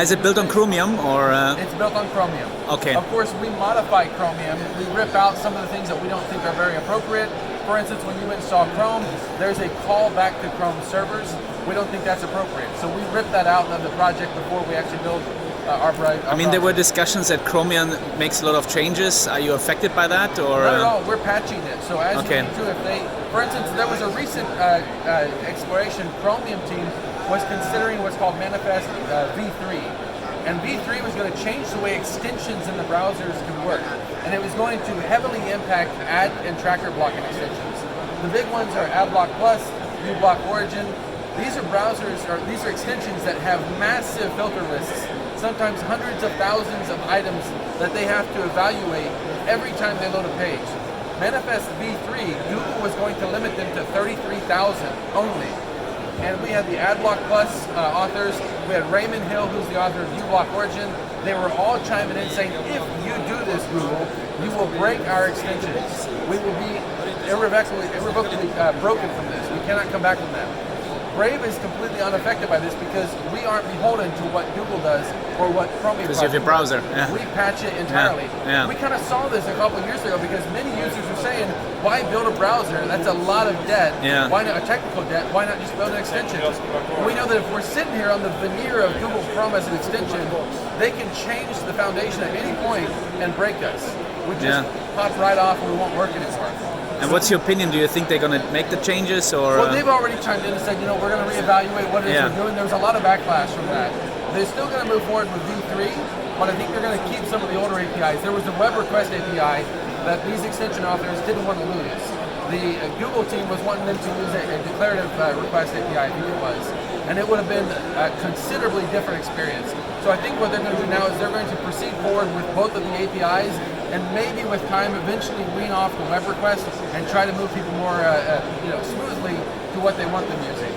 Is it built on Chromium or? It's built on Chromium. Okay. Of course, we modify Chromium. We rip out some of the things that we don't think are very appropriate. For instance, when you install Chrome, there's a callback to Chrome servers. We don't think that's appropriate. So we rip that out of the project before we actually build our project. I mean, there were discussions that Chromium makes a lot of changes. Are you affected by that, or? Not at all. We're patching it. So as Okay. you need to, if they, for instance, there was a recent exploration. Chromium team was considering what's called Manifest V3. And V3 was going to change the way extensions in the browsers can work. And it was going to heavily impact ad and tracker blocking extensions. The big ones are AdBlock Plus, uBlock Origin. These are browsers, or these are extensions that have massive filter lists, sometimes hundreds of thousands of items that they have to evaluate every time they load a page. Manifest V3, Google was going to limit them to 33,000 only. And we had the AdBlock Plus authors. We had Raymond Hill, who's the author of uBlock Origin. They were all chiming in saying, if you do this, Google, you will break our extensions. We will be irrevocably broken from this. We cannot come back from that. Brave is completely unaffected by this because we aren't beholden to what Google does or what Chromium does. Because you have your browser. Yeah. We patch it entirely. Yeah. We kind of saw this a couple of years ago because many users were saying, why build a browser? That's a lot of debt. Yeah. Why not a technical debt? Why not just build an extension? We know that if we're sitting here on the veneer of Google Chrome as an extension, they can change the foundation at any point and break us. We just pop right off and we won't work anymore. And what's your opinion? Do you think they're going to make the changes, or? Well, they've already chimed in and said, we're going to reevaluate what it is we're doing. There was a lot of backlash from that. They're still going to move forward with V3, but I think they're going to keep some of the older APIs. There was a web request API that these extension authors didn't want to lose. The Google team was wanting them to use a declarative request API, I think it was, and it would have been a considerably different experience. So I think what they're going to do now is they're going to proceed forward with both of the APIs, and maybe with time eventually wean off the web request and try to move people more smoothly to what they want them using.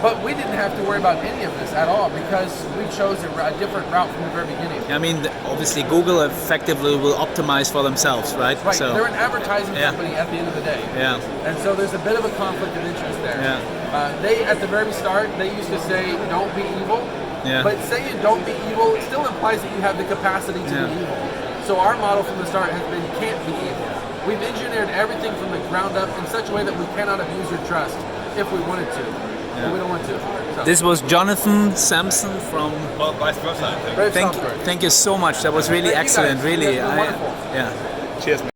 But we didn't have to worry about any of this at all because we chose a different route from the very beginning. I mean, obviously Google effectively will optimize for themselves, right? Right, so, they're an advertising company at the end of the day. Yeah. And so there's a bit of a conflict of interest there. Yeah. They, at the very start, they used to say, don't be evil. Yeah. But saying don't be evil still implies that you have the capacity to be evil. So our model from the start has been can't be evil. We've engineered everything from the ground up in such a way that we cannot abuse your trust if we wanted to. But we don't want to. So. This was Jonathan Sampson from. Well, vice versa, I think. Thank you so much. That was really excellent. Really, wonderful. yeah. Cheers, man.